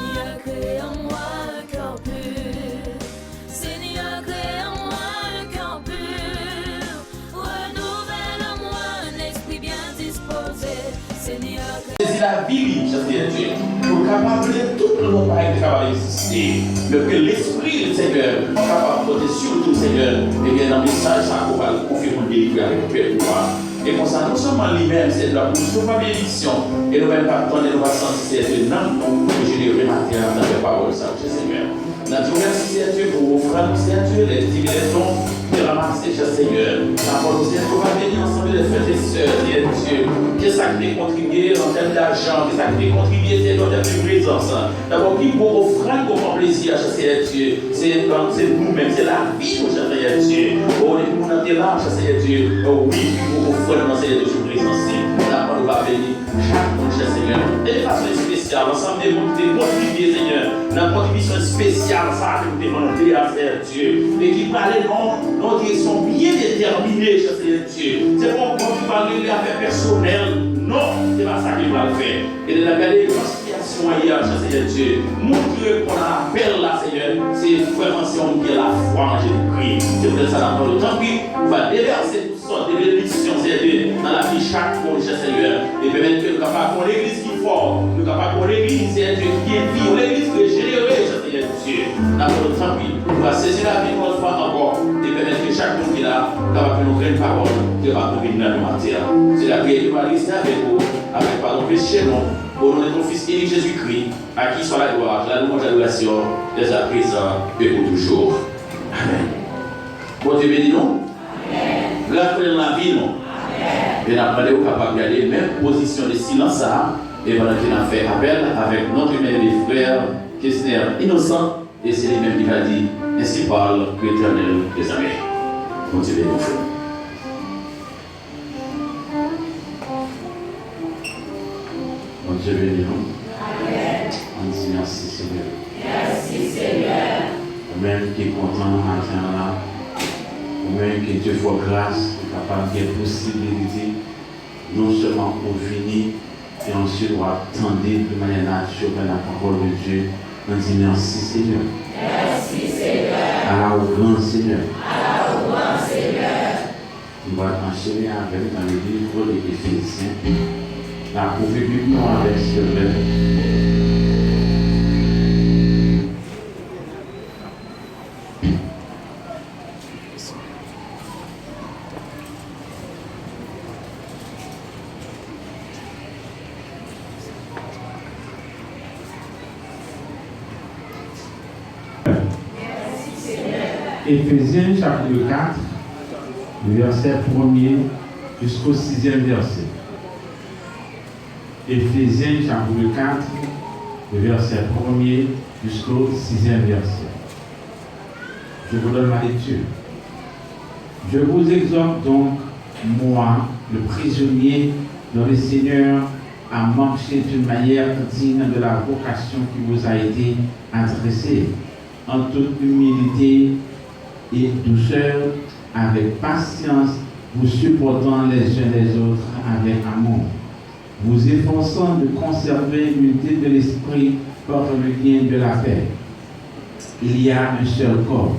Seigneur, crée en moi un cœur pur. Seigneur, crée en moi un cœur pur. Renouvelle en moi un esprit bien disposé. Seigneur, c'est la vie, Seigneur Dieu, pour capable de tout le monde qui va exister. Mais que l'esprit du Seigneur est capable de porter surtout, Seigneur, et bien dans le message, ça va confirmer le délivrer avec le pouvoir. Et pour ça, non seulement lui-même, c'est de la bouche, pas bénédiction, et nous-mêmes, pas attendre, nous va sentir, c'est non, que je l'ai remarqué dans la parole, ça, Seigneur. Nous te remercions, Dieu, pour offrir, Dieu, les divers dons de ramasser, Seigneur. La parole, Seigneur, qu'on va bénir ensemble les frères et sœurs, Dieu. Qu'est-ce que tu as contribué en termes d'argent, qu'est-ce que tu as contribué en termes de présence. D'abord, qui pour offrir, qu'on prend plaisir, Seigneur Dieu. C'est nous-mêmes, c'est la vie, Seigneur Dieu. Oh, les gens qui sont là, Seigneur Dieu. Oh, oui, pour offrir, Seigneur Dieu, présence. La parole va bénir chaque monde, Seigneur. Et de façon spéciale, ensemble des contribués, Seigneur. Dans une contribution spéciale, ça que nous demandons à faire Dieu. Et qui parle dans une direction bien déterminée, Seigneur Dieu. C'est pour qu'on ne parle de l'affaire personnelle. Non, c'est pas ça qu'il va le faire. Et de la belle conspiration ailleurs, Seigneur Dieu. Montrer qu'on a appel là, Seigneur. C'est vraiment si on dit la foi en Jésus-Christ. C'est pour ça que dans le temps qui va déverser toutes sortes de bénédictions, Seigneur, dans la vie de chaque monde, Seigneur. Et permettre que nous sommes capables de l'église qui est forte. Nous sommes capables de l'église, Seigneur Dieu, qui est vie. L'église qui est généreuse, Seigneur Dieu. Dans le temps qui va saisir la vie une fois encore. Et permettre que chaque monde qui est là, capable de nous créer une parole, qui va nous venir dans le matière. C'est la prière qui va rester avec vous, avec pardon péché, non. Au nom de ton Fils unique Jésus-Christ, à qui soit la gloire, la louange, l'adoration, dès à présent et pour toujours. Amen. Bon Dieu bénis nous. Amen. La vie, non. Amen. Et nous avons capable de garder la même position de silence, et pendant qu'il a fait appel avec notre même frère, Kessner innocent, et c'est les mêmes qui a dit, ainsi parle l'Éternel des armées. Bon Dieu bénis nous. Dieu bénit nous. Amen. On dit merci Seigneur. Merci Seigneur. Même qui est content matin là, même que Dieu fait grâce, capable de possibilité, non seulement pour venir, et ensuite pour attendre de manière naturelle la parole de Dieu. On dit merci Seigneur. Merci Seigneur. Alors au grand Seigneur. Alors au grand Seigneur. On va enchaîner avec dans le livre des Éphésiens. La prophétie avec ce verset. Éphésiens chapitre 4, verset 1er jusqu'au 6e verset. Éphésiens chapitre 4, verset 1er jusqu'au 6e verset. Je vous donne ma lecture. Je vous exhorte donc, moi, le prisonnier dans le Seigneur, à marcher d'une manière digne de la vocation qui vous a été adressée, en toute humilité et douceur, avec patience, vous supportant les uns les autres avec amour, vous efforçant de conserver l'unité de l'esprit par le lien de la paix. Il y a un seul corps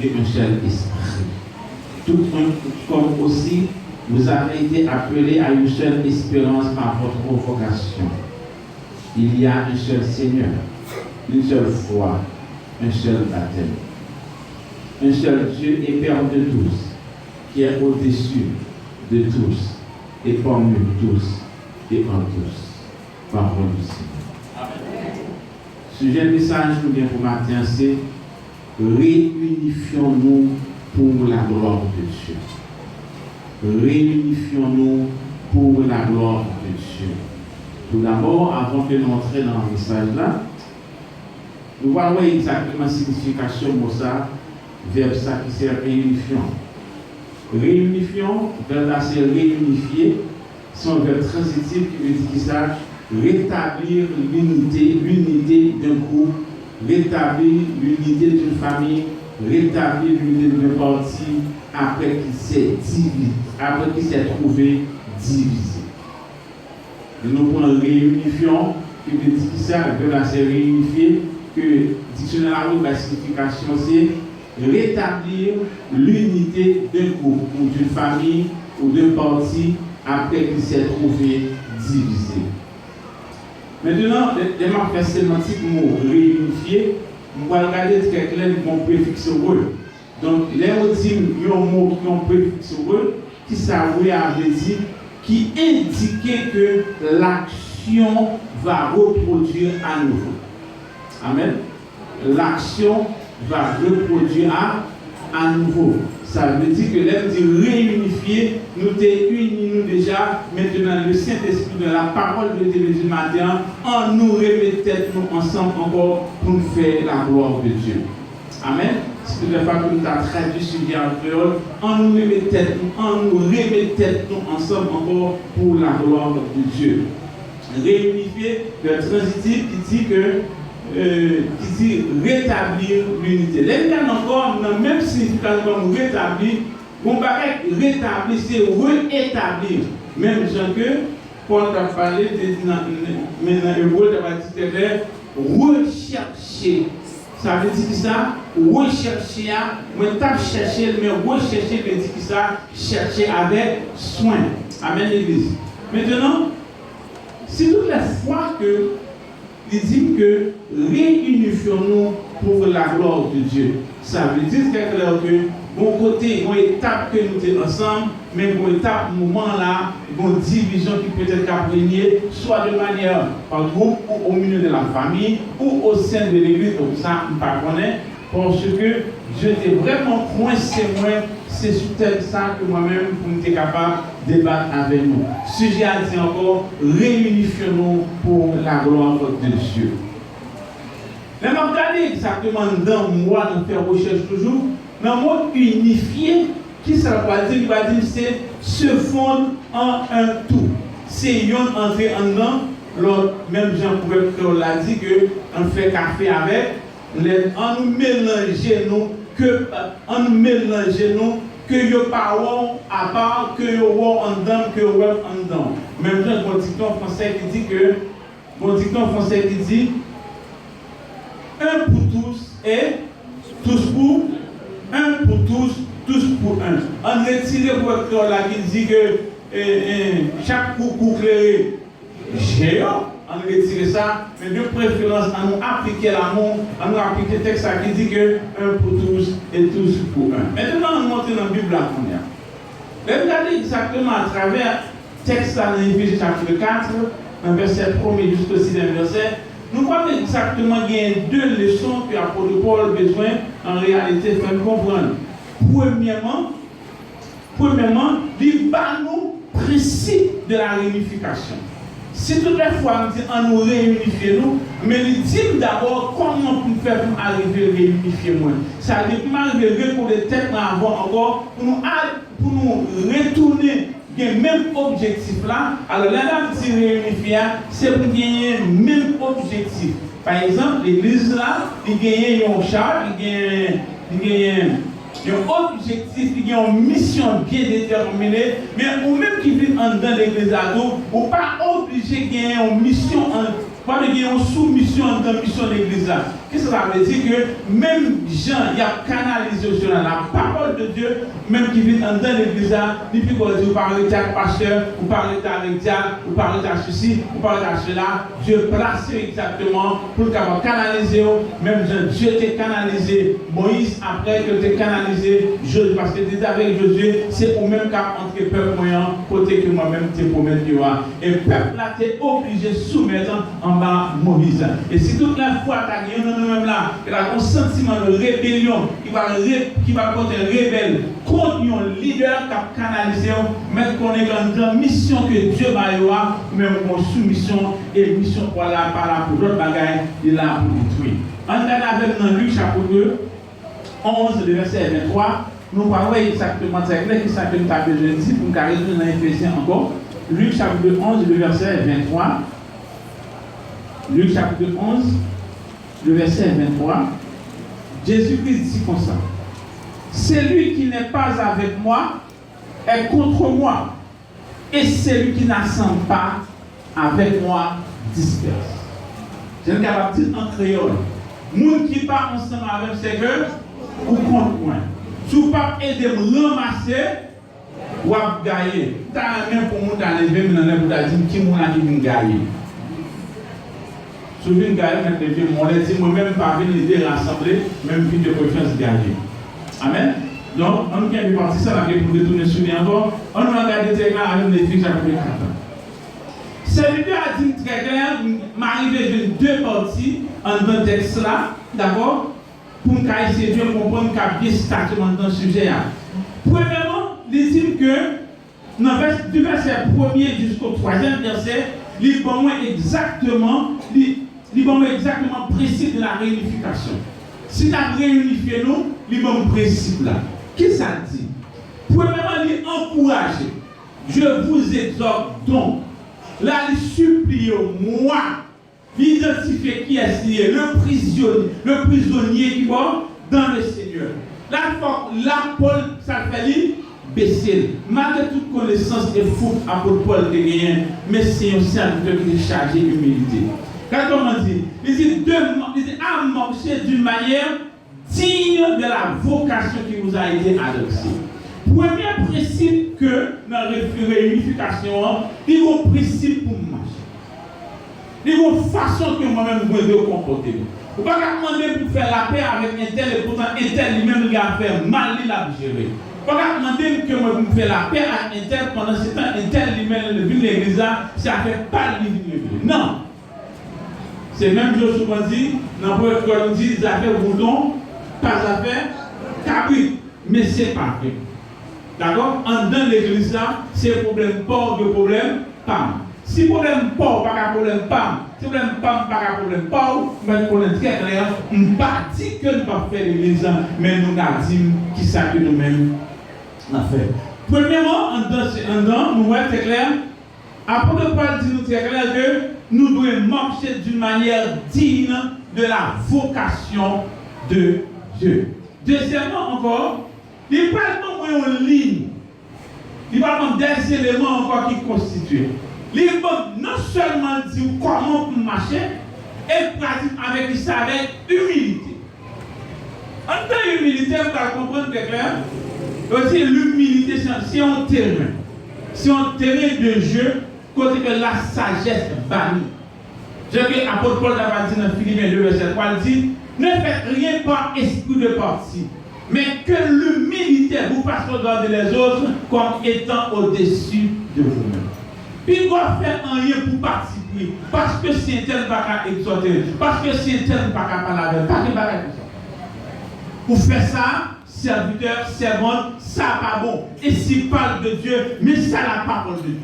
et un seul esprit. Tout comme aussi vous avez été appelés à une seule espérance par votre vocation. Il y a un seul Seigneur, une seule foi, un seul baptême. Un seul Dieu et Père de tous, qui est au-dessus de tous, et parmi tous, et en tous. Parole du Seigneur. Sujet de message nous vient pour matin, c'est réunifions-nous pour la gloire de Dieu. Réunifions-nous pour la gloire de Dieu. Tout d'abord, avant que nous entrions dans le message là, nous voyons exactement la signification de ça, verbe ça qui c'est réunifiant. Réunifiant, verbe là c'est réunifier, c'est un verbe transitif qui veut dire ça, rétablir l'unité d'un groupe, rétablir l'unité d'une famille, rétablir l'unité d'un parti après qu'il s'est divisé, après qu'il s'est trouvé divisé. Nous prenons réunifions que le dictionnaire de la série unifiée, que le dictionnaire de la signification, c'est rétablir l'unité d'un groupe ou d'une famille ou d'un parti après qu'il s'est trouvé divisé. Maintenant, les marques sémantiques mot réunifié, on va regarder très clair mon préfixe heureux. Donc, les mots disent un mot qui ont préfixe heureux, qui s'avouait à dire, qui indiquait que l'action va reproduire à nouveau. Amen. L'action va reproduire à nouveau. Ça veut dire que l'aide dit réunifier, nous t'es unis nous déjà, maintenant le Saint-Esprit de la parole de Dieu du matin, en nous remettait nous ensemble encore pour nous faire la gloire de Dieu. Amen. C'est que la fois que nous avons traduit sur en créole, en nous remettait nous ensemble encore pour la gloire de Dieu. Réunifier, le transitif qui dit que qui dit rétablir l'unité. Là, encore, dans la même signification comme rétablir, on va rétablir, c'est réétablir. Même gens que, Paul a parlé, maintenant, hébreu, il va dire rechercher. Ça veut dire ça, rechercher, mais pas chercher, mais rechercher, veut dire ça, chercher avec soin. Amen, l'Église. Maintenant, si toutes les fois que il dit que réunifions-nous pour la gloire de Dieu. Ça veut dire que bon côté, bon étape que nous sommes ensemble, mais bon étape, moment là, bon division qui peut être appréhendée, soit de manière par groupe ou au milieu de la famille ou au sein de l'église, comme ça, on ne connaît pas, parce que Dieu était vraiment coincé moi, c'est sur tel ça que moi-même, pour être capable de débattre avec nous. Sujet a dit encore, réunifions-nous pour la gloire de Dieu. Mais on regarde exactement dans moi, nous faisons recherche toujours, dans le mot unifié, qui ça va dire? Il va dire c'est se fondre en un tout. C'est yon entrer en dedans, l'autre, même Jean-Paul l'a dit qu'on fait café avec, en nous mélangeons que yo pas à part que yo en dedans que yo en dedans. Même Jean, mon dicton français qui dit un pour tous et tous pour un pour tous pour un. On retire pour là qui dit que chaque coup clairé géant. On retire ça, mais de préférence, à nous appliquer l'amour, à nous appliquer le texte qui dit que un pour tous et tous pour un. Maintenant, on montre dans la Bible la première. Regardez exactement à travers le texte dans l'Éphésiens chapitre 4, un verset 1er jusqu'au 6e verset, nous voyons exactement qu'il y a deux leçons que l'apôtre Paul a besoin en réalité de faire comprendre. Premièrement, il va nous principe de la réunification. Si toutes les fois on dit en nous réunifier nous, mais il dit d'abord comment on peut faire pour arriver à réunifier moi. Ça veut dire comment arriver pour les têtes avant encore pour nous retourner le même objectif là. Alors là, si réunifier, c'est pour gagner le même objectif. Par exemple, l'église là, il gagne un charge, il gagne un objectif, il y a une mission bien déterminée, mais ou même qui vit en dedans l'église à dos, ou pas obligé de gagner une mission, pas de gagner une soumission dans la mission de l'église là. Qu'est-ce que ça veut dire que même Jean, il a canalisé sur la parole de Dieu, même qui vit en dedans l'église là, il peut dire, vous parlez avec pasteur, vous parlez avec diable, vous parlez à ceci, vous parlez à cela, Dieu place exactement pour qu'avoir canalisé, même Dieu t'a canalisé, Moïse après que tu canalisé, parce que tu es avec Josué, c'est au même cas entre le peuple moyen, côté que moi-même tu promets de voir. Et le peuple là, tu es obligé de soumettre en bas Moïse. Et si toute la foi tu as gagné nous-mêmes là, il y a un sentiment de rébellion qui va contre un rebelle, contre un leader qui a canalisé, mais qu'on est dans la mission que Dieu va y avoir, même en soumission et mission pour là, par là, pour l'autre bagaille, il est là pour détruire. On regarde avec dans Luc chapitre 11, le verset 23, nous parlons exactement, c'est clair que ça que nous avons besoin de dire, pour nous carrément dans Éphésiens encore. Luc chapitre 11, le verset 23. Luc chapitre 11, le verset 23. Jésus-Christ dit comme ça. Celui qui n'est pas avec moi est contre moi. Et celui qui n'assemble pas avec moi disperse. Je suis capable de dire en créole. Moun qui part ensemble avec ses gueules, ou contre moi. Si vous ne pouvez pas aider à ramasser, ou à gagner. Tu as même pour nous lever, mais on a dit qui m'a dit gagner. Si vous voulez gagner, on a dit moi-même pas venir aider à rassembler, même puis de confiance gagner. Amen. Donc, on a parti ça pour détourner sur les encore. On a regardé très clair avec les filles chapitre 4. Serviteur a dit très clair, m'arriver de deux parties en dans le texte là, d'accord, pour nous essayer de comprendre qu'à bien statuer dans le sujet. Premièrement, il dit que du verset 1er jusqu'au 3e verset, il est exactement précis de la réunification. Si nous réunifions nous, il est bon principe là. Qu'est-ce que ça dit? Premièrement, il encourage. Je vous exhorte donc. Là, il supplie moi d'identifier qui est le prisonnier qui va dans le Seigneur. Là, Paul, ça fait baisser. Malgré toute connaissance et fou à Paul de gagner, mais c'est un serviteur qui est chargé d'humilité. Quand on dit, il dit à marcher d'une manière digne de la vocation qui vous a été adressée. Premier principe que dans la réunification, il y a un principe pour marcher. Il y a une façon que moi-même je dois comporter. Vous ne pouvez pas demander pour faire la paix avec un tel et pourtant un tel lui-même il a fait mal, il a géré. Vous ne pouvez pas demander que moi je faire la paix avec un tel pendant ce temps, un tel lui-même il vient l'église là, ça ne fait pas l'église. Non. C'est même chose souvent dit, dans le prophète on dit, ils avaient boudon, pas affaire, cabri, mais c'est pas vrai. D'accord? En dans l'église là, c'est problème pas de problème, pas. Si problème pas, pas problème pas. Si problème pas, pas problème pas, mais problème très clair, on ne pas dit que nous ne pas faire l'église, mais nous avons dit qui ça que nous-mêmes avons fait. Premièrement, en dans, nous voyons très clair, apôtre Paul dit nous très clair que nous devons marcher d'une manière digne de la vocation de Dieu. Deuxièmement encore, il parle pas en ligne. Il parle des éléments encore qui constituent. Il parle non seulement dire comment marcher, et pratique avec ça avec humilité. En tant qu'humilité, vous allez comprendre très clair. Aussi, l'humilité, c'est un terrain. C'est un terrain de jeu, côté que la sagesse bannie. Je vais apôtre Paul d'abord dit dans Philippiens 2, verset 3, il dit, ne faites rien par esprit de parti, mais que l'humilité vous fasse regarder les autres comme étant au-dessus de vous-même. Puis il doit faire rien pour participer, parce que si un tel va qu'à exhorter, parce que si un tel va qu'à parler avec, pas que va qu'à ça. Pour faire ça, serviteur, servante, ça pas bon. Et s'il parle de Dieu, mais ça la parole de Dieu.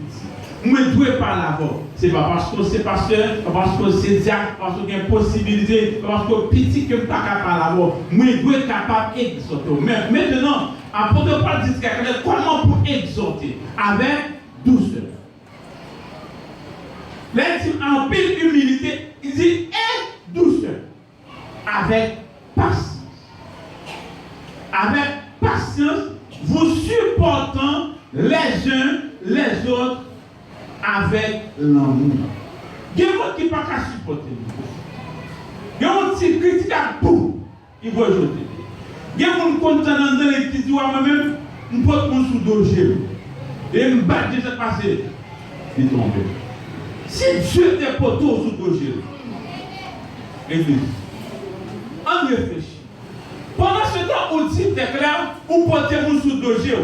Moi, je dois parler là-bas. Ce n'est pas parce que c'est pasteur, parce que c'est diacre, parce qu'il y a une possibilité, parce que petit que je ne peux pas parler là-bas. Moi, je dois être capable d'exhorter. Mais maintenant, apôtre Paul dit comment pour exhorter? Avec douceur. Là, il dit en pile humilité, il dit et douceur. Avec patience. Avec patience, vous supportant les uns les autres avec l'amour. Il y a des gens qui ne peuvent pas supporter. Il y a des gens qui critiquent à bout. Ils vont jeter. Il y a des gens qui sont contents dans les petits doigts moi-même. Je peux mon sous dossier. Et je me bats de cette passée. Il tombe. Si Dieu t'es poteau sous dossier, église, on réfléchit. Pendant ce temps, on dit t'es clair, ou porter mon sous dossier.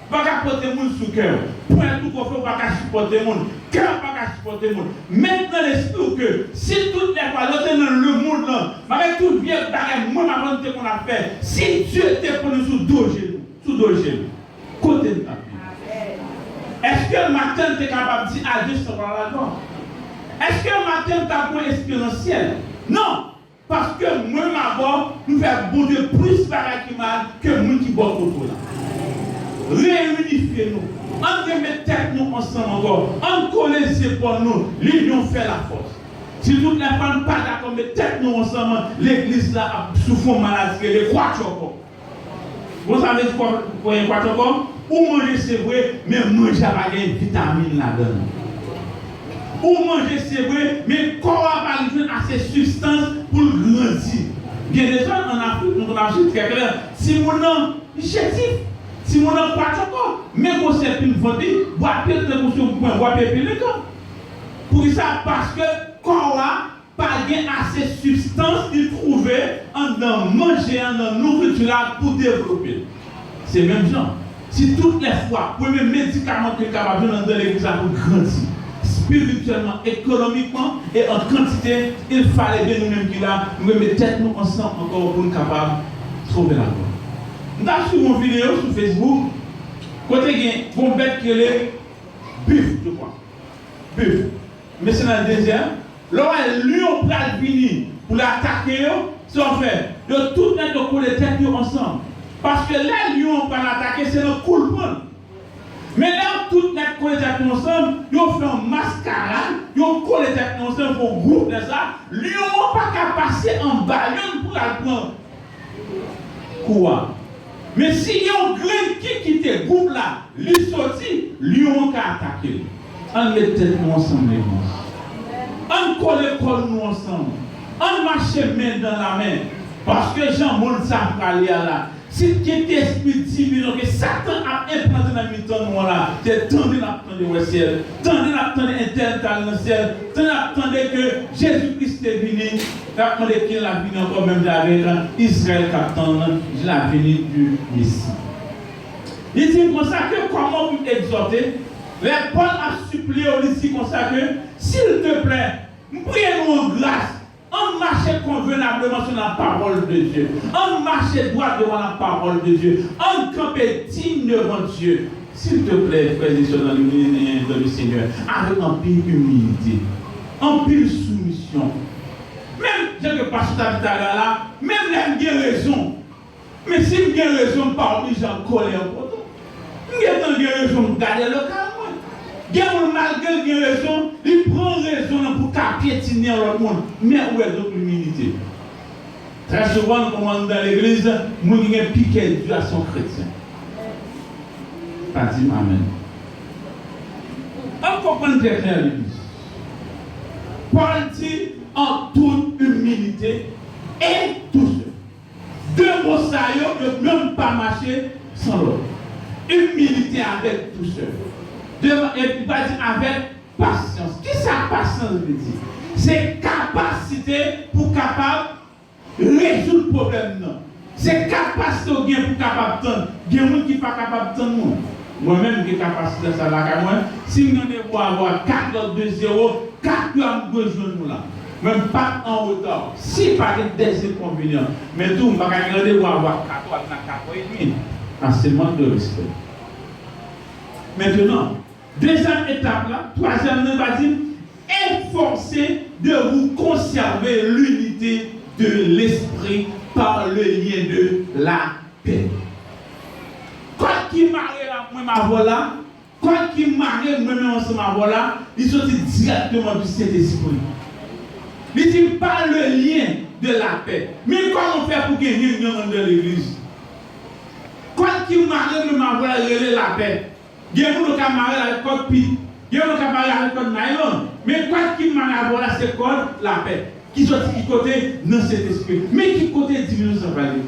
Pas qu'à porter mon sous cœur. Pour tout qu'on fait, pas qu'à supporter mon cœur, pas qu'à supporter mon. Maintenant, l'esprit que si toutes les fois, dans le monde là, avec tout bien derrière moi, ma volonté qu'on a fait, si Dieu était pour nous sous deux genoux, côté de ta vie. Est-ce que le matin, tu es capable de dire à Dieu sur la loi? Est-ce que le matin, tu as un expérientiel? Non! Parce que moi, ma voix, nous faisons beaucoup de plus parakimal que moi qui boit autour là. Réunifiez-nous. On remet tête nous ensemble encore. On colle les épaules nous. L'union fait la force. Si toutes les femmes ne pas d'accord, mais tête nous ensemble, l'église là a souffert maladie, les croix choco. Vous savez quoi un croix choco? Ou manger c'est vrai, mais manger avec une vitamine là-dedans. ou manger c'est vrai, mais corps va pas assez substance pour grandir. Bien des gens en Afrique, nous avons très clair. Si mon nom est chétif, si mon nom pas encore, mais qu'on s'est plus vendu, boire pile de pour point, boire pile le corps. Pour ça, parce que corps pas assez substance il trouver en manger, en nourriture pour développer. C'est même genre. Si toutes les fois, le premier médicament que est capable de dans l'église pour grandir, spirituellement, économiquement et en quantité, il fallait bien nous-mêmes qui là, nous mettre tête nous ensemble encore pour nous capables de trouver la gloire. Nous avons sur une vidéo sur Facebook, côté il y a une bête qui est buff, je crois. Buff. Mais c'est dans le désert. Là, le lion va venir pour l'attaquer, c'est en fait de tout mettre de coups de tête ensemble. Parce que là, les lions vont l'attaquer, c'est le coup de poing. Mais là, tout net coups de tête ensemble, ils font un mascarade, ils collent les têtes ensemble pour groupe de ça. Les lions n'ont pas qu'à passer en ballon pour la prendre. Quoi? Mais si y a un grain qui quitte le groupe là, les sorti, les lions n'ont qu'à attaquer. On met tête ensemble, les gars. On colle nous ensemble. On marche main dans la main. Parce que Jean-Moul Sampali là. Si tu es esprit divin, que Satan a implanté dans le milieu là, tu es tendu d'attendre le ciel, tendu d'attendre l'international dans le ciel, tendu d'attendre que Jésus-Christ est venu, d'attendre qu'il a venu encore même avec Israël qui attend la venue du Messie. Il dit comme ça que comment vous exhorter, les Paul a supplié ici comme ça que, s'il te plaît, priez-nous en grâce. On marche convenablement sur la parole de Dieu. On marche droit devant la parole de Dieu. On campe digne devant Dieu. S'il te plaît, frères et sœurs, dans le Seigneur, avec un peu d'humilité, un peu de soumission. Même, je ne pas sur ta là, même il y a raison. Mais si il y a raison, pas obligé à coller un poteau. Il y a raison de garder le calme. Malgré qu'il a raison, il prend raison pour piétiner le monde. Mais où est donc l'humilité? Très souvent, quand on est dans l'église, nous avons piqué Dieu à son chrétien. Pas dit Amen. On comprend très bien l'église. Paul dit en toute humilité et tout seul. Deux mots ça ne peuvent même pas marcher sans l'autre. Humilité avec tout seul. Et il va dire avec patience. Qui ça patience veut dire? C'est capacité pour capable résoudre le problème. C'est capacité pour capable de il y a des gens qui ne sont pas capables de temps. Moi-même, j'ai capacité de ça là. Si nous devons avoir 4 de 0, 4 de besoin de nous là. Même pas en retard. Si pas des inconvénients. Mais tout, on va avoir 4 et demi. C'est manque de respect. Maintenant, deuxième étape là, troisième, on va dire, efforcez de vous conserver l'unité de l'esprit par le lien de la paix. Quand qui marie là, moi ma voilà, quand qui marie moi ensemble ma voilà, il sortit directement du Saint-Esprit. Il dit pas le lien de la paix. Mais comment on fait pour gagner une union dans l'église? Quand qui marie moi ma voilà, il y a la paix. Il y a des gens qui marient avec code pi, il y a des gens qui marient avec code nylon. Mais quoi qui marie voilà, c'est code la paix. Qui sont qui côté dans cet esprit. Mais qui côté divin sans parler.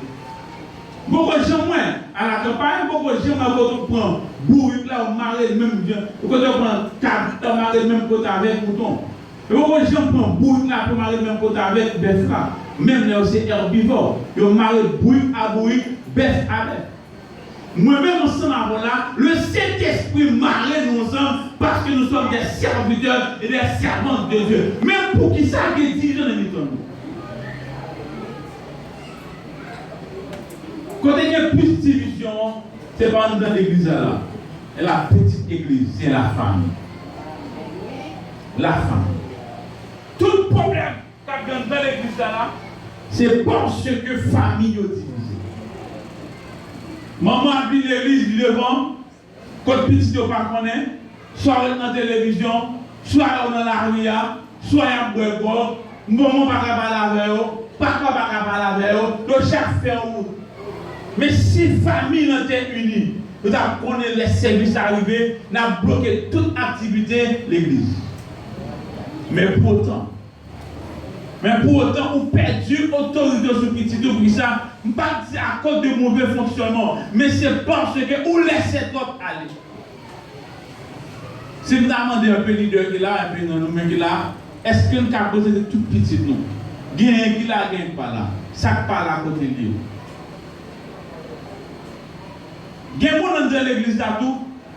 Beaucoup de gens à la campagne, beaucoup de gens qui prennent bourrique là, on marie le même bien. Beaucoup de gens prennent carte, on marie le même côté avec mouton. Beaucoup de gens prennent bourrique là, on marie le même côté avec bœuf là. Même là aussi herbivore. On marie bourrique à bourrique, bœuf à bœuf. Moi-même, ensemble, le Saint-Esprit marie nous ensemble parce que nous sommes des serviteurs et des servantes de Dieu. Même pour qui ça qui dit, je ne m'y tourne. Quand il y a plus de division, ce n'est pas nous dans l'église là. Et la petite église, c'est la famille. La famille. Tout problème qu'il y a dans l'église là, c'est parce que famille est divisée. Maman a vu l'église devant, quand petit ne pas connaître, soit dans la télévision, soit dans la rue, soit à boire, maman pas capable avec eux, papa pas capable avec eux, le chef fait où. Mais si la famille était unie, nous avons connu les services arrivés, nous avons bloqué toute activité de l'église. Mais pour autant, on perdu autorité sur petit tout pour ça. Pas à cause de mauvais fonctionnement, mais c'est parce que vous laissez l'autre aller. Si vous demandez un peu leader qui est là, un peu nous-mêmes qui est là, est-ce que nous avons posé de tout petit nous? Gagne qui là, gagne pas là. Ça pas là à côté de lui. Gagne dans l'église là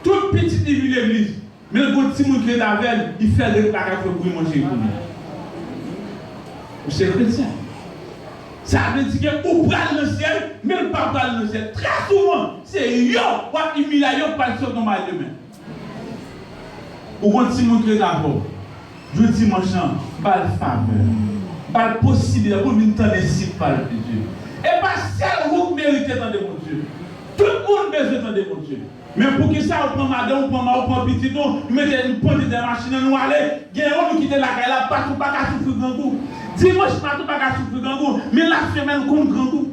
tout petit niveau de l'église. Mais le petit monde qui est avec, il fait des placards pour manger pour lui. C'est chrétien. Ça veut dire que vous prenez le ciel, mais le pas prendre le ciel. Très souvent, c'est yo, ou humiliation, pas le dans ma demain. Ou quand si mon crée d'abord, je dis mon chant, pas de faveur, pas de possibilité pour nous entendre ici par Dieu. Et pas seul vous méritez d'entendre mon Dieu. Tout le monde besoin d'entendre mon Dieu. Mais pour que ça, on prend madame, on prend petit, on met une pointe de machine, nous aller, on quitte la caille, là, pas tout pas qu'à souffrir grand goût. Dimanche, pas tout pas qu'à souffrir grand goût, mais la semaine, comme grand goût.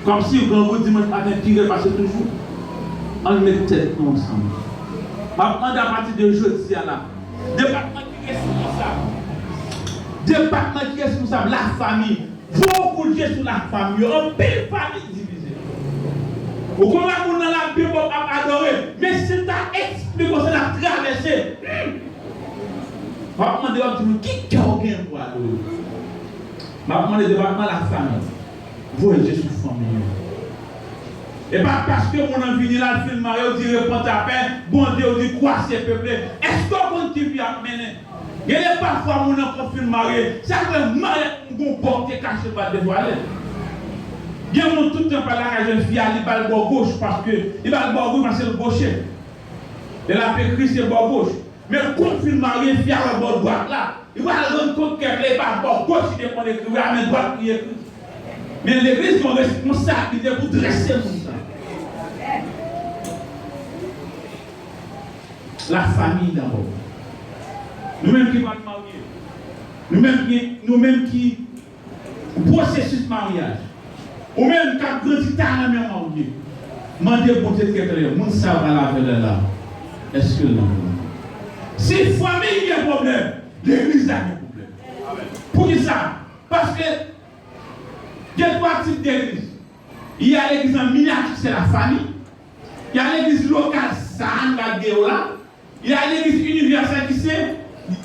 Comme si le grand goût, dimanche matin, tiré, passer toujours. On met tête ensemble. Je vais prendre à partir de jeudi là. Département qui est responsable. Département qui est responsable, la famille. Beaucoup de gens sur la famille, on pile famille divisée. Ou comment on a la Bible à adorer, mais c'est à expliquer comment c'est la traversée. Je vais demander à tout le monde qui a gagné pour adorer. Je vais demander département la famille. Vous êtes sur la famille. Et pas parce que mon envie là, le film Mario dit répond à peine, bon Dieu dit quoi c'est peuplé. Est-ce qu'on continue à mener? Il y a parfois mon enfant film Mario, ça fait mal mon porte caché pas dévoiler. Il y a mon tout le temps par la jeune fille, il va le bord gauche parce que il va le bord gauche parce que c'est le gaucher. Il a fait Christ c'est le bord gauche. Mais quand film Mario vient le bord droit là, il va le rendre compte qu'il est pas le bord gauche, il dépend de l'écrire, mais droite qui écrit. Mais l'église a une responsabilité pour dresser tout ça. La famille d'abord. Nous-mêmes qui va marier. Nous-mêmes qui processus mariage. Ou même qui a grandi tard même marié. Mandez pour te très clair. Mon savoir la veille là. Est-ce que non? Si famille a un problème, l'église a un problème. Pour qui ça? Parce que il y a trois types d'églises. Il y a l'église en miniature, c'est la famille. Il y a l'église locale, ça a là. Il y a l'église universelle qui c'est,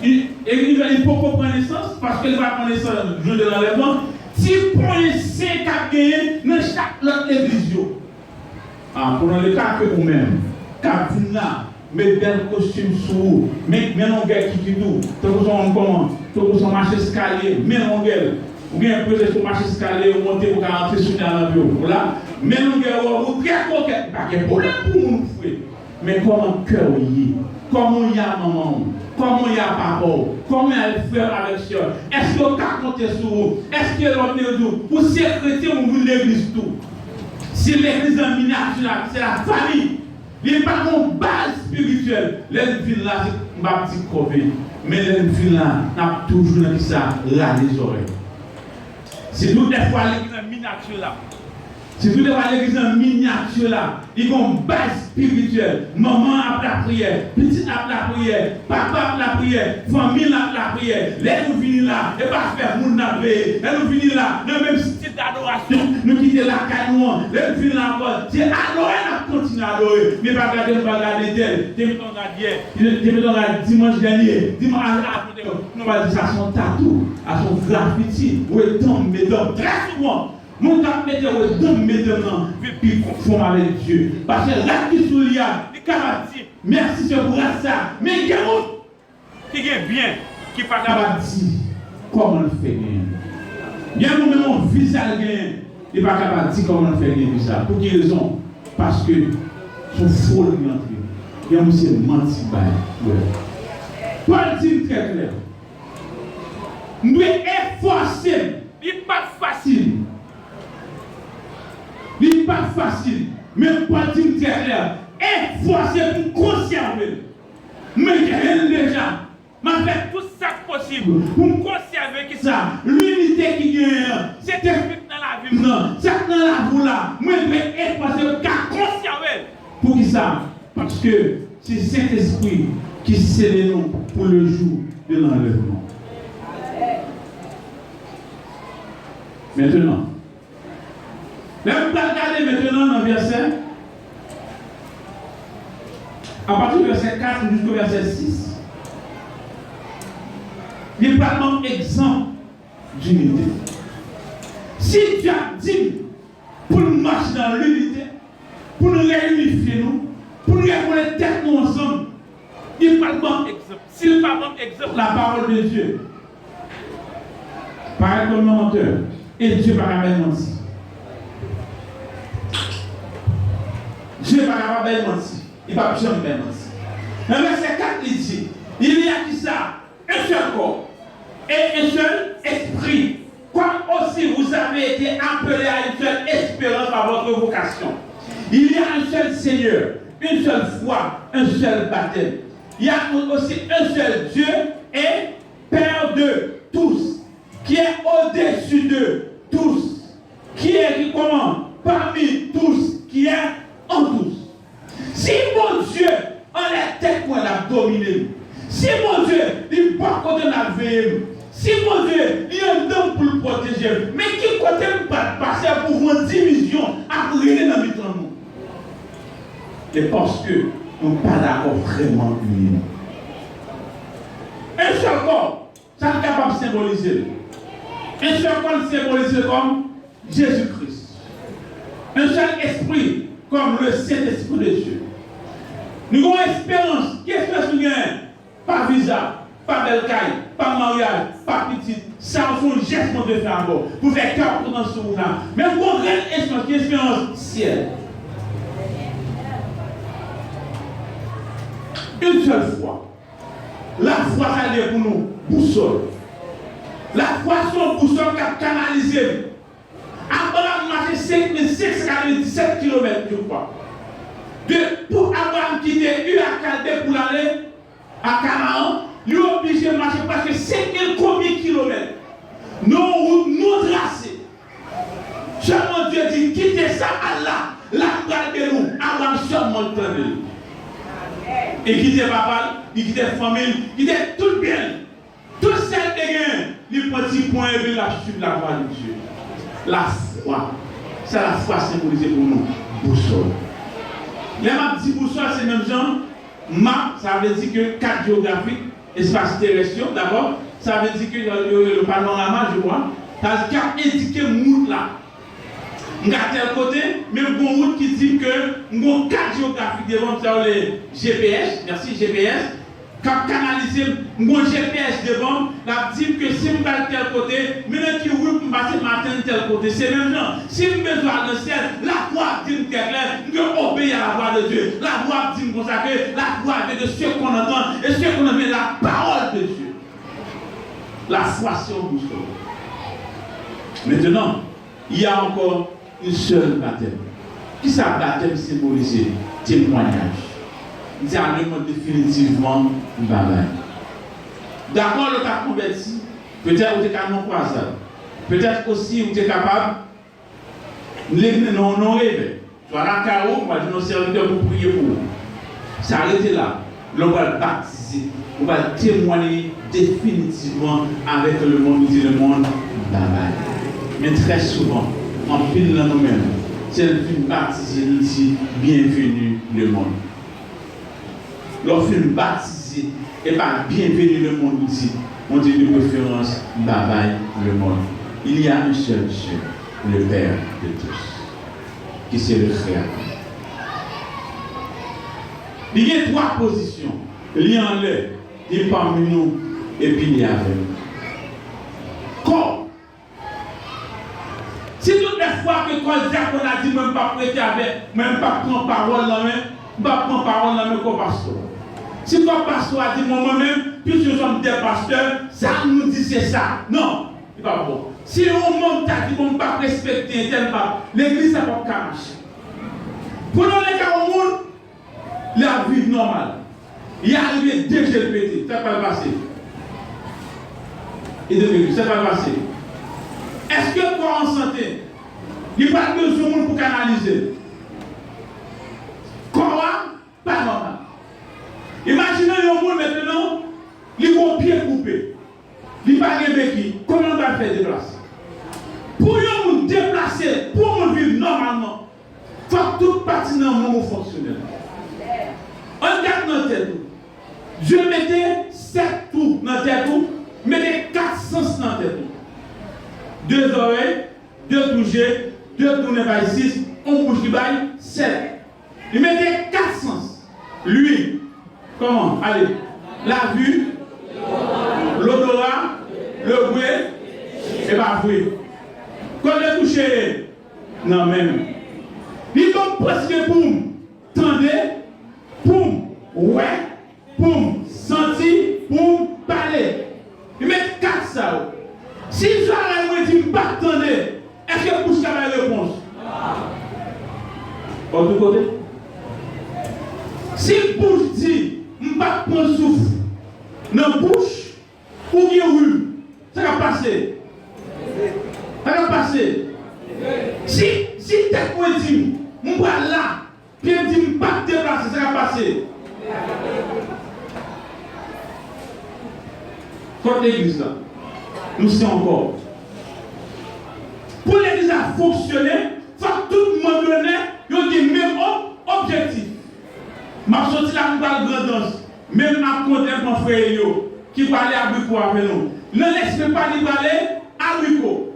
il faut qu'on prenne naissance, parce qu'elle va prendre naissance le jour de l'enlèvement. Si prenez 5 à gagner dans chaque autre église. Pour le cas que vous-même, quand vous là, mettez bel costume sur vous, mettez non gueule qui tout, tout vous sont marché escalier, mais non gueule. Ou bien peut-être sur marché escalier, vous montez pour rentrer sur la bureau. Là, mais non gueule, vous très coquette, pas de problème pour nous. Mais comment cœur y est? Comment il y a maman? Comment il y a papa? Comment il y a le frère avec soeur? Est-ce qu'on peut compter sur vous? Est-ce que l'on est tout? Pour ces chrétiens, on veut l'église tout. Si l'église en miniature, c'est la famille. Il n'y a pas une base spirituelle. Les villes là, c'est ma petite covée. Mais les villes là, n'a toujours dit ça, là les oreilles. C'est toutes les fois l'église en miniature là. Si vous devez l'église en miniature là, il y a une base spirituelle. Maman a la prière, petit a la prière, papa a la prière, famille a la prière. Les nous venons là, et pas faire moun na paix. Les nous venons là, dans le même style d'adoration, nous quitter la canon. Les nous venons là encore, c'est adorer, nous continuer à adorer. Mais pas regarder tel. Mettons là dimanche dernier, dimanche après, nous va dire à son tatou, à son graffiti, où est tombe, mesdames, très souvent. Mon cap mettre au don maintenant, puis conforme avec Dieu. Parce que là qui sous l'ia, il dit merci pour ça. Mais il y a qui est bien, qui pas capable de dire comment on fait bien. Bien nous même on visage bien, il pas capable de dire comment on fait bien ça. Pour quelle raison? Parce que son faux l'entrée. Il y a monsieur menti bail. Paul dit très clair. Nous efforcer, il n'est pas facile. Il n'est pas facile, mais pas dire très clair. Efforcer pour conserver. Mais rien déjà. Mais fait tout ça possible pour conserver qui ça. L'unité qui gagne, c'est dans la vie. Non, c'est dans la vie là. Moi, je vais efforcer pour conserver. Pour qui ça? Parce que c'est cet esprit qui scelle nous pour le jour de l'enlèvement. Maintenant, là, vous pouvez regarder maintenant dans le verset, à partir du verset 4 jusqu'au verset 6. Il n'y a pas de exemple d'unité. Si tu as dit pour nous marcher dans l'unité, pour nous réunifier nous, pour nous reconnaître tête nous ensemble, il n'y a pas de bon exemple. S'il n'y a pas de bon exemple, la parole de Dieu, paraît comme menteur, et Dieu va la mentir. Dieu va la mentir. Il ne va jamais mentir. Dans le verset 4, il dit, il y a qui ça? Un seul corps et un seul esprit. Comme aussi vous avez été appelés à une seule espérance par votre vocation. Il y a un seul Seigneur, une seule foi, un seul baptême. Il y a aussi un seul Dieu et Père de tous, qui est au-dessus de tous, qui commande parmi tous, qui est en tous. Si mon Dieu en est tête qu'on l'a dominé, si mon Dieu il ne pas côté la veille, si mon Dieu il y a un don pour le protéger, mais qui côté ne pas passer pour une division à brûler dans le temps. Et parce que nous ne sommes pas d'accord vraiment unis. Un seul corps, ça est capable de symboliser. Un seul corps symbolise comme Jésus-Christ. Un seul esprit comme le Saint-Esprit de Dieu. Nous avons espérance. Qu'est-ce que nous gagnons? Pas visa, pas belle caille, pas mariage, pas petite. Ça, c'est un geste qu'on doit faire encore. Pour faire cœur pour dans ce monde-là. Mais nous avons une espérance ciel. Une seule fois. La foi, ça est pour nous, boussole. La foi, c'est une boussole qui a canalisé. Abraham marché 5697 km, je crois. Pour Abraham quitter Ur-Chaldée pour aller à Canaan, lui est obligé de marcher parce que 5000 combien kilomètres. Nos routes, nos tracés. Seulement Dieu dit, quittez ça à là, de nous. Abraham seulement le temps de lui. Et quitter papa, il quitte famille, il quitte tout le bien. Tout celle de gain, il prend petit point et la suivre la voie de Dieu. La foi. C'est la foi symbolisée pour nous. Boussole. Les maps dit boussole, c'est même genre. Map, ça veut dire que carte géographique, espace terrestre, d'abord. Ça veut dire que le panorama, je vois. Ça veut dire qu'il y a indiqué route là. On a tel côté, même une route qui dit que nous avons 4 géographiques devant les GPS, merci GPS, quand canaliser mon GPS devant, la dit que si je vais tel côté, maintenant qui route je passer matin tel côté, c'est même genre, si je besoin de le ciel, la voix dit que je obéis à la voix de Dieu, la voix dit comme ça que la voix est de ce qu'on entend et ce qu'on entend, la parole de Dieu. La foi sur le boussole. Maintenant, il y a encore une seule baptême. Qui ça baptême symbolisé? Témoignage. Il dit à nous définitivement bye. D'accord, le cas converti, peut-être vous êtes capable de croire ça. Peut-être aussi vous êtes capable de non rêver. Soit la carreau, moi je nos serviteurs pour prier pour vous. Ça arrête là. L'on va le baptiser. On va témoigner définitivement avec le monde. Nous dit le monde bye. Mais très souvent, en pile dans nous-mêmes, c'est le film baptisé, nous dit bienvenue le monde. Lorsqu'il baptisé et pas bienvenue le monde, nous dit, on dit de préférence bye bye le monde. Il y a un seul Dieu, le Père de tous, qui c'est le Créateur. Il y a 3 positions. Il y en a, il est parmi nous, et puis il y a avec nous. Corps. Si toutes les fois que quand le diacre a dit, même pas prêter avec, même pas prendre parole dans la main, pas prendre parole dans la main comme pasteur. Si ton pasteur a dit, moi-même, puisque nous sommes des pasteurs, ça nous dit c'est ça. Non, c'est pas bon. Si on monte, t'a dit, on ne pas respecter tel pape, l'église n'a pas marcher. Pour nous, les gars, au monde, la vie normale. Il est arrivé dès que je le pété, ça va le passer. Et devenu, ça va le passer. Est-ce que pour en santé, il n'y a pas besoin de monde pour canaliser? Quoi? Pas normal. Imaginez un monde maintenant, il a un pied coupé. Il n'y a pas de béquille. Comment on va faire déplacer? Pour me déplacer, pour me vivre normalement, il faut que toute partie dans mon fonctionnel. On garde dans la tête. Dieu mettait 7 trous dans la tête, mettait 4 sens dans la tête. 2 oreilles, 2 touchés, 2 tournées par 6, 1 bouche qui baille, 7. Il mettait 4 sens. Lui, comment? Allez, la vue, l'odorat, le bruit, et pas bruit. Quand le toucher, non même. Il comme presque boum, tendez, boum, ouais, boum, senti, boum, parler. Il met 4 ça. Si j'arrête de dire pas tendez, est-ce que vous avez la réponse? Autre côté. Si le bouche dit, je ne vais pas prendre souffle dans la bouche, ou bien rue, ça va passer. Ça va passer. Si tête moi dit, je vais là, puis elle dit, je ne vais pas déplacer, ça va passer. Quand l'église là, nous sommes encore. Pour l'église à fonctionner, il faut que tout le monde donne le même objectif. Je suis sorti là pour la grande danse. Même ma contemporaine, mon frère qui parlait à Brico avec nous. Ne laissez pas lui parler à Brico.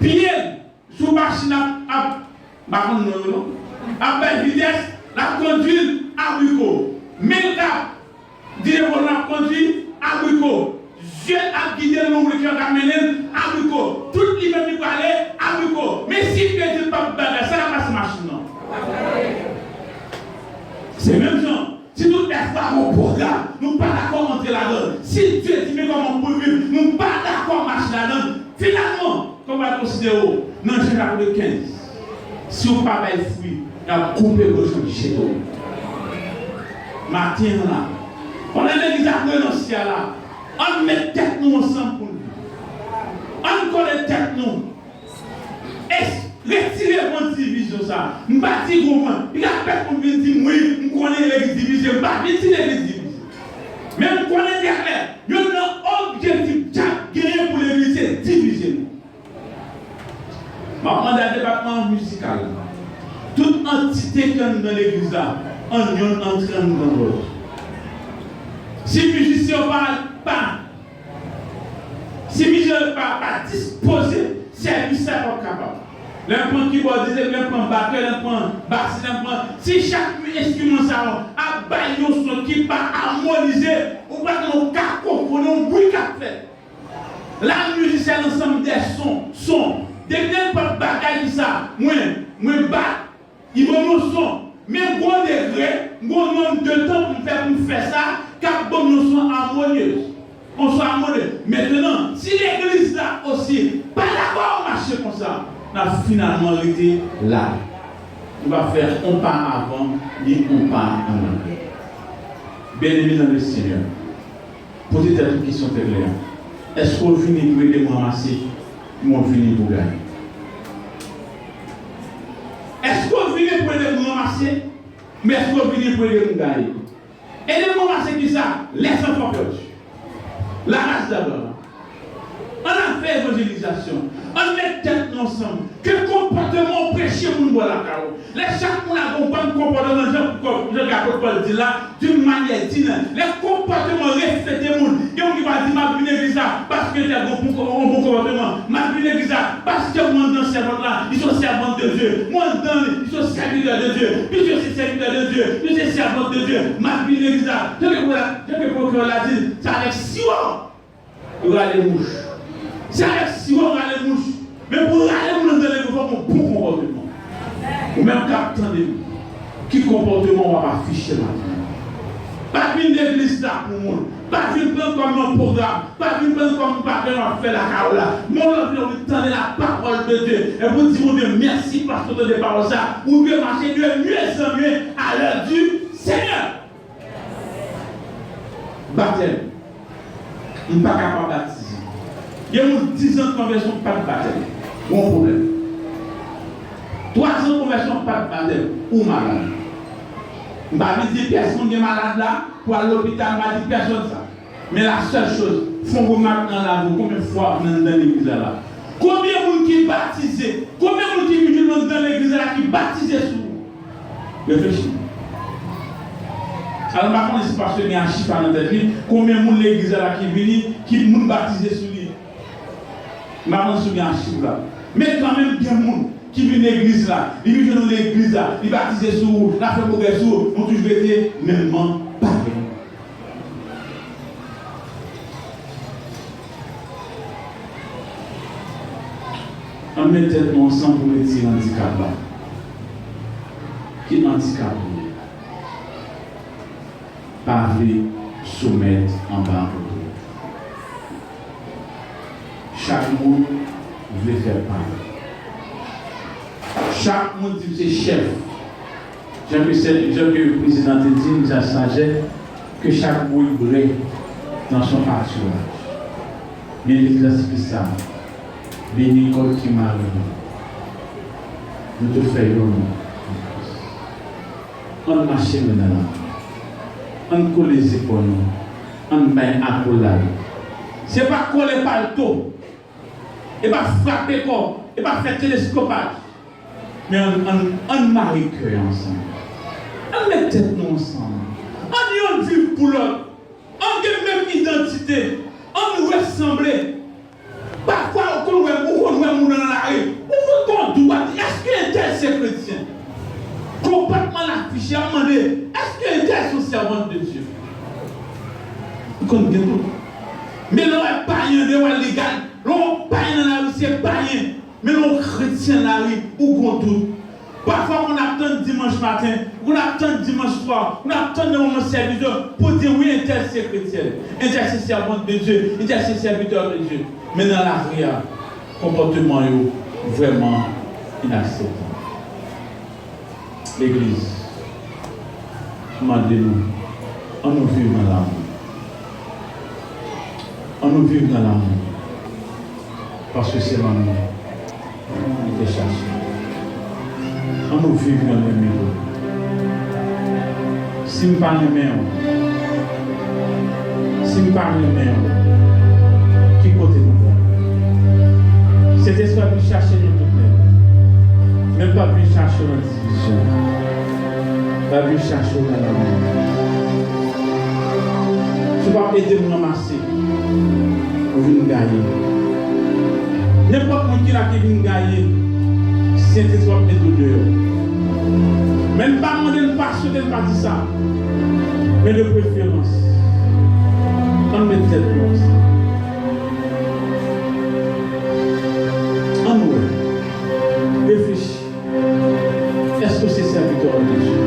Puis, sous machine à belle vitesse, la conduite à Brico. Mais le cap, dire qu'on a conduit à Brico. Dieu a guidé le monde qui a amené à Brico. Tout le monde qui parlait à Brico. Mais si tu ne dis pas ça, ça va passer machine. C'est même genre. Si nous ne sommes pas mon programme, nous ne sommes pas d'accord entrer là-dedans. Si Dieu dit mais comment on peut vivre, nous ne sommes pas d'accord marcher là-dedans. Finalement, qu'on va considérer dans le chapitre 15, si on ne pas de fruits, on a coupé le champ chez nous. Matin là, on a l'église à renoncer là. On met tête nous ensemble pour nous. On connaît tête nous. Retirez votre division ça. Je ne vais pas dire comment. Il y a personne qui dit oui, je connais l'église division. Je ne vais pas dire l'église division. Mais je connais derrière. Il y a un objectif gagné pour l'église, c'est division. Je demande à département musical. Toute entité qui est dans l'église là, on y entre dans l'autre. Si les musiciens ne parlent pas, si les musiciens ne parlent pas disposés, service n'est pas capable. L'imprint keyboardiste, l'imprint batteur, l'imprint bassiste, l'imprint. Si chaque instrument ça a baillé un son qui pas harmonisé, ou pas dans le cacophonie, on bruit qu'a fait. La musique, c'est l'ensemble des sons. Dès que n'importe bagaille qui ça, moi bat, il va me son. Mais gros degré, gros nombre de temps pour faire ça, car bon nous sommes harmonieux. On soit harmonieux. Maintenant, si l'église là aussi, pas d'accord au marché comme ça, on a finalement été là. On va faire un pas avant et un pas en avant. Bien-aimés dans le Seigneur, posez-vous une question très claire. Est-ce qu'on finit pour aider moi ramasser ou on finit pour gagner? Est-ce qu'on finit pour aider moi ramasser, mais est-ce qu'on finit pour aider moi gagner? Aidez-moi ramasser qui ça? Les enfants perdus. La race d'abord. On a fait évangélisation. On met tête ensemble. Quel comportement prêcher pour nous la carreau? Les chaque monde a un bon comportement, je dis là, d'une manière digne. Les comportements respectés les gens. Il y a qui va dire, ma vie l'église parce que tu as un bon comportement. Ma vie l'église parce que moi dans servante là, ils sont servantes de Dieu. Moi dans, ils sont serviteurs de Dieu. Puis je suis serviteur de Dieu. Je suis servante de Dieu. Ma vie l'église, je peux proclamer la dire, ça avec 6 ans, il y aura les mouches. Ça avec 6 ans, il y aura les mouches. Mais pour aller dans les il faut un bon comportement. Ou même captant qui comportement on va pas afficher maintenant. Pas une église là pour moi. Pas une plan comme un programme. Pas une plan comme un papier on fait la carola. Mon on entend la parole de Dieu. Et vous dites, mon Dieu, merci parce que de paroles ça. Ou bien marcher de mieux en mieux à l'heure du Seigneur. Baptême. On n'est pas capable de baptiser. Il y a 10 ans de conversion, pas de baptême. Bon problème. 3 ans de conversion, pas de baptême. Ou malade. Je ne vais pas dire personne qui est malade là, pour aller à l'hôpital, je ne vais pas dire personne ça. Mais la seule chose, il faut que vous maintenant là, combien de fois vous êtes dans l'église là? Combien de gens qui sont baptisés Réfléchis. Alors, par contre, c'est parce qu'il y a un chiffre dans notre vie, combien de monde l'église là qui vient, qui nous baptisé sur lui. Maintenant, il y a un chiffre là. Mais quand même, il y a des gens qui viennent à l'église là, ils viennent dans l'église là, ils baptisent sur vous, la fait progrès sur vous, ont toujours été même pareil. On met tête ensemble pour retirer l'handicap là. Qui est handicapé? Pas soumettre en bas. Chaque monde veut faire part. Chaque monde dit c'est chef. J'aime que le président te dit, nous a sagesse, que chaque monde brille dans son pâturage. Mais il classifie ça. Béni comme qui m'a nous te faisons. On marche maintenant. On colle les épaules. On met à coller. Ce n'est pas coller par le dos. Et pas frapper corps. Et pas faire télescopage. Mais on marie cœur ensemble. On met tête nous ensemble. On vit pour l'autre. On a la même identité. On nous ressemble. Parfois, on voit dans la rue. On doit dire, est-ce qu'un tel c'est chrétien? Complètement l'affiché, à demander, est-ce qu'un tel est servant de Dieu? Vous connaissez tout. Mais l'on est païen, l'on est légal. L'on païen dans la rue, c'est païen. Mais l'on chrétien dans la rue, ou qu'on tout. Parfois, on attend dimanche matin, on attend dimanche soir, on attend mon serviteur pour dire oui, un tel c'est chrétien, un tel c'est servant de Dieu, un tel c'est serviteur de Dieu. Mais dans la rue, le comportement est vraiment inacceptable. L'église, demandez-nous, on nous vit dans l'amour. On nous vit dans l'amour. Parce que c'est l'amour qui est cherché. On nous vit dans le milieu. Si nous parlons de qui côté nous? Cet esprit va chercher nous toutes. Même pas plus chercher la division. Pas plus chercher dans l'amour. Je ne vais pas aider nous ramasser. Pour venir gagner. N'importe qui vient gagner, c'est un esprit va mettre dehors. Même pas demander une passion de pas dire ça. Mais de préférence. On met tête comme ça. En nous, réfléchis. Est-ce que c'est serviteur de Dieu?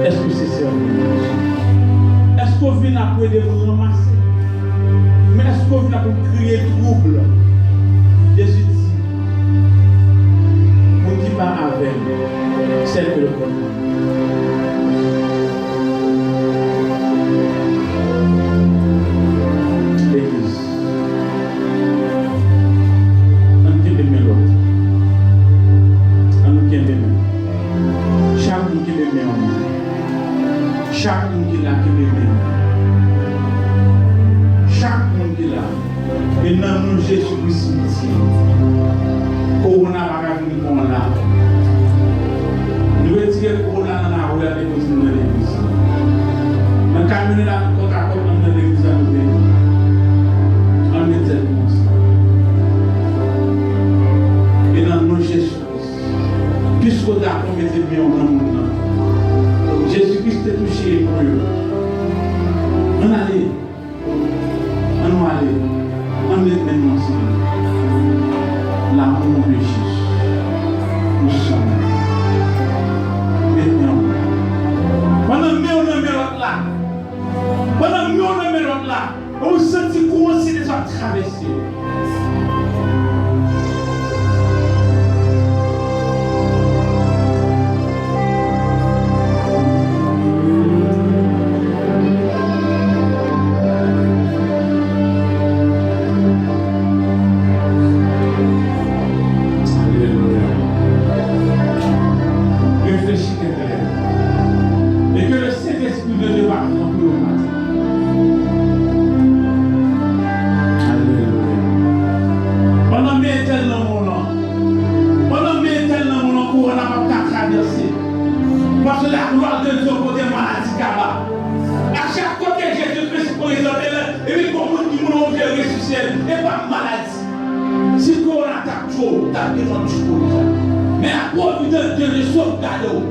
Est-ce que c'est serviteur de Dieu? Est-ce qu'on vient après de vous ramasser? Mais est-ce qu'on vient pour créer trouble? Jésus dit, vous ne dites pas avec, c'est que le problème. Chaque monde qui l'a qui m'aime. Chaque monde qui l'a. Et dans nous Jésus-Christ ici. Corona va venir comme là. Nous retirons Corona dans la rue et nous dans l'église. Dans camion là côte à côte dans l'église à nous. On est tellement ça. Et dans nous Jésus-Christ. Puisque d'accord mettez bien dans le monde. Jésus-Christ est touché pour eux. On allait. On va aller. On est maintenant ensemble. L'amour de Jésus. Nous sommes. Maintenant. Pendant que nous sommes là. Pendant que nous sommes là. On se sent qu'on s'est déjà traversé. que la gloire de Dieu côté maladie là. À chaque côté Jésus-Christ présente et puis comme on dit mon Dieu ressuscité et pas maladie. Si on attaque trop, t'as besoin de choses. Mais à providence de Dieu, je sauvegarde.